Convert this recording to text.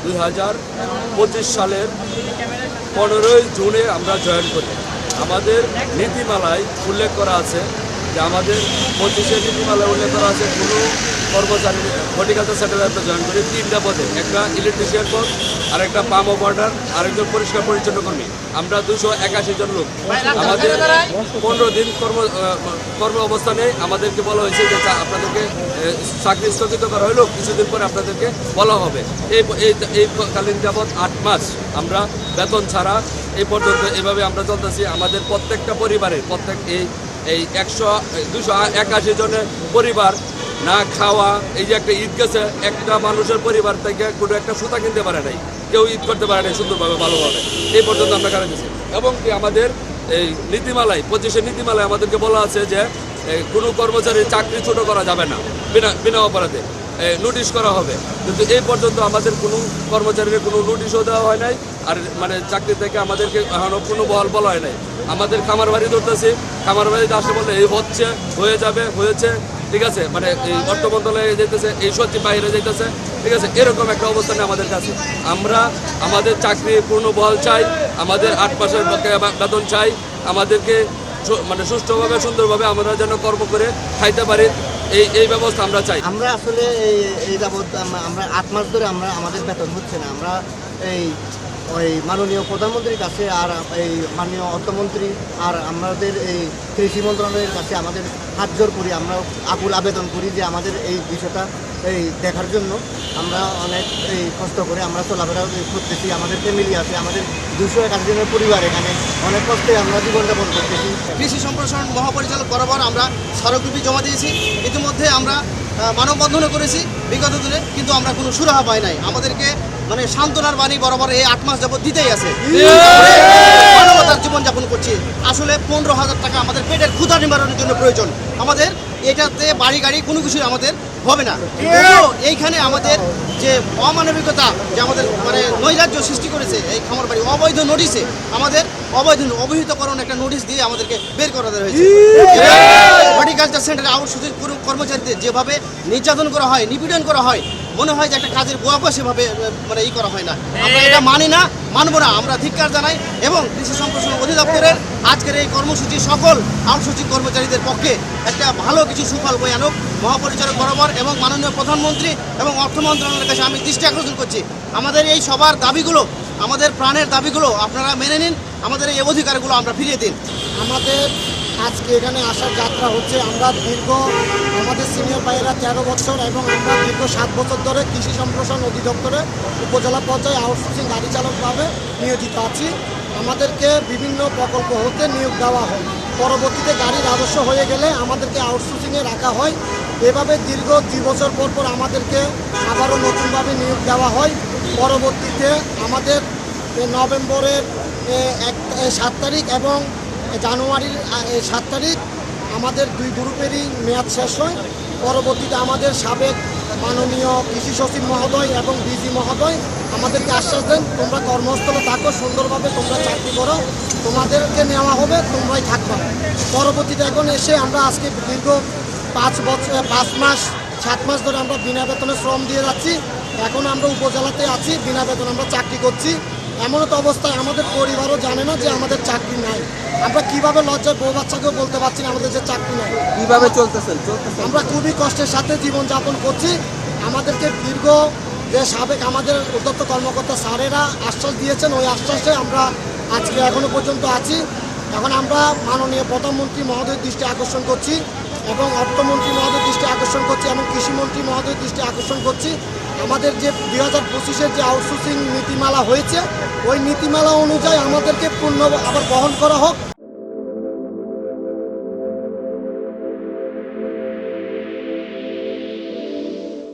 2025 সালের 15ই জুনে আমরা জয়েন করি। আমাদের নীতিমালায় উল্লেখ করা আছে যে আমাদের 25-এর নীতিমালায় উল্লেখ করা আছে কোনো কর্মচারী হর্টিকালচার সেক্টরে আমরা জয়েন করি 3টা পদে, একটা ইলেকট্রিশিয়ান পদ, আরেকটা পাম্প অপারেটর, আরেকজন পরিষ্কার পরিচ্ছন্ন কর্মী। আমরা 281 জন লোক। আমাদের 15 দিন কর্ম অবস্থানে আমাদেরকে বলা হয়েছে যে আপনাদেরকে চাকরি স্থগিত করা হলো, কিছুদিন পরে আপনাদেরকে বলা হবে। এই কালীন যাবৎ 8 মাস আমরা বেতন ছাড়া এই পর্যন্ত এভাবে আমরা চলতেছি। আমাদের প্রত্যেকটা পরিবারের এই 281 জনের পরিবার না খাওয়া, এই যে একটা ঈদ গেছে, একটা মানুষের পরিবার থেকে কোনো একটা সুতা কিনতে পারে নাই, কেউ ঈদ করতে পারে নাই সুন্দরভাবে ভালোভাবে, এই পর্যন্ত আমরা কারণ দিচ্ছি। এবং কি আমাদের এই নীতিমালায় 25-এর নীতিমালায় আমাদেরকে বলা আছে যে কোনো কর্মচারীর চাকরি ছোট করা যাবে না, বিনা অপরাধে নোটিশ করা হবে। কিন্তু এই পর্যন্ত আমাদের কোনো কর্মচারীর কোনো নোটিশও দেওয়া হয় নাই, আর মানে চাকরি থেকে আমাদেরকে এখনও কোনো বহাল বলা হয় নাই। আমাদের খামার বাড়ি ধরতেছি, খামার বাড়িতে আসলে বললে এই হচ্ছে, হয়ে যাবে, হয়েছে, ঠিক আছে, মানে এই অর্থ মন্ত্রণালয়ে যেতেছে, এই সত্যি বাইরে যেতেছে, ঠিক আছে, এরকম একটা অবস্থানে আমাদের কাছে। আমরা আমাদের চাকরি পূর্ণ বহাল চাই, আমাদের 8 মাসের বেতন চাই, আমাদেরকে মানে সুষ্ঠুভাবে সুন্দরভাবে আমরা যেন কর্ম করে খাইতে পারি, এই ব্যবস্থা আমরা চাই। আমরা আসলে এই যাবৎ আমরা 8 মাস ধরে আমাদের বেতন হচ্ছে না। আমরা ওই মাননীয় প্রধানমন্ত্রীর কাছে আর এই মাননীয় অর্থমন্ত্রী আর আমাদের এই কৃষি মন্ত্রণালয়ের কাছে আমাদের হাত জোর করি, আমরা আকুল আবেদন করি যে আমাদের এই বিষয়টা দেখার জন্য। আমরা অনেক কষ্ট করে আমরা চলাফেরা করতেছি, আমাদের ফ্যামিলি আছে, আমাদের 281 জনের পরিবার এখানে অনেক কষ্টে আমরা জীবনযাপন করতেছি। কৃষি সম্প্রসারণ মহাপরিচালক বরাবর আমরা স্মারকলিপি জমা দিয়েছি, ইতিমধ্যে আমরা মানববন্ধনও করেছি বিগত দিনে, কিন্তু আমরা কোনো সুরাহা পাই নাই। আমাদেরকে মানে সান্ত্বনার বাণী বরাবর এই 8 মাস যাবত দিতেই আছে। মানবতার জীবনযাপন করছি। আসলে 15,000 টাকা আমাদের পেটের ক্ষুধা নিবারণের জন্য প্রয়োজন। আমাদের এটাতে বাড়ি গাড়ি কোনো কিছুই আমাদের হবে না। এইখানে আমাদের যে অমানবিকতা, যে আমাদের মানে নৈরাজ্য সৃষ্টি করেছে এই খামার বাড়ি অবৈধ নোটিশে, আমাদের অবহিতকরণ একটা নোটিশ দিয়ে আমাদেরকে বের করা হয়েছে। হর্টিকালচার সেন্টারে আউটসোর্সিং কর্মচারীদের যেভাবে নির্যাতন করা হয়, নিপীড়ন করা হয়, মনে হয় যে একটা কাজের গোয়াকে সেভাবে মানে করা হয় না। আমরা এটা মানি না, মানব না, আমরা ধিক্কার জানাই। এবং কৃষি সম্প্রসারণ অধিদপ্তরের আজকের এই কর্মসূচি সকল আউটসোর্সিং কর্মচারীদের পক্ষে একটা ভালো কিছু সুফল বয়ে আনুক। মহাপরিচালক বরাবর এবং মাননীয় প্রধানমন্ত্রী এবং অর্থ মন্ত্রণালয়ের কাছে আমি দৃষ্টি আকর্ষণ করছি, আমাদের এই সবার দাবিগুলো, আমাদের প্রাণের দাবিগুলো আপনারা মেনে নিন, আমাদের এই অধিকারগুলো আমরা ফিরিয়ে দিন। আমাদের আজকে এখানে আসার যাত্রা হচ্ছে, আমরা আমাদের সিনিয়র ভাইয়েরা 13 বছর এবং আমরা দীর্ঘ 7 বছর ধরে কৃষি সম্প্রসারণ অধিদপ্তরে উপজেলা পর্যায়ে আউটসোর্সিং গাড়ি চালকভাবে নিয়োজিত আছি। আমাদেরকে বিভিন্ন প্রকল্প হতে নিয়োগ দেওয়া হয়, পরবর্তীতে গাড়ি রাজস্ব হয়ে গেলে আমাদেরকে আউটসোর্সিংয়ে রাখা হয়। এভাবে দীর্ঘ 2 বছর পর আমাদেরকে আবারও নতুনভাবে নিয়োগ দেওয়া হয়। পরবর্তীতে আমাদের নভেম্বরের 7 তারিখ এবং জানুয়ারির 7 তারিখ আমাদের 2 গ্রুপেরই মেয়াদ শেষ হয়। পরবর্তীতে আমাদের সাবেক মাননীয় কৃষি সচিব মহোদয় এবং ডিজি মহোদয় আমাদেরকে আশ্বাস দেন, তোমরা কর্মস্থলে থাকো, সুন্দরভাবে তোমরা চাকরি করো, তোমাদেরকে নেওয়া হবে, তোমরাই থাকবা। পরবর্তীতে এখন এসে আমরা আজকে দীর্ঘ 5 মাস 7 মাস ধরে আমরা বিনা বেতনে শ্রম দিয়ে যাচ্ছি। এখন আমরা উপজেলাতে আছি, বিনা বেতনে আমরা চাকরি করছি। এমন তো অবস্থায় আমাদের পরিবারও জানে না যে আমাদের চাকরি নাই। আমরা কিভাবে লজ্জায় বউ বাচ্চাকেও বলতে পারছি না আমাদের যে চাকরি নাই। কীভাবে চলতেছেন? আমরা খুবই কষ্টের সাথে জীবনযাপন করছি। আমাদেরকে দীর্ঘ যে সাবেক আমাদের উদ্যোক্ত কর্মকর্তা স্যারেরা আশ্বাস দিয়েছেন, ওই আশ্বাসে আমরা আজকে এখনও পর্যন্ত আছি। এখন আমরা মাননীয় প্রধানমন্ত্রী মহোদয়ের দৃষ্টি আকর্ষণ করছি এবং অর্থমন্ত্রী মহোদয়ের দৃষ্টি আকর্ষণ করছি এবং কৃষিমন্ত্রী মহোদয়ের দৃষ্টি আকর্ষণ করছি। আমাদের যে 2025-এর যে আউটসোর্সিং নীতিমালা হয়েছে, ওই নীতিমালা অনুযায়ী আমাদেরকে পূর্ণ আবার বহন করা হোক।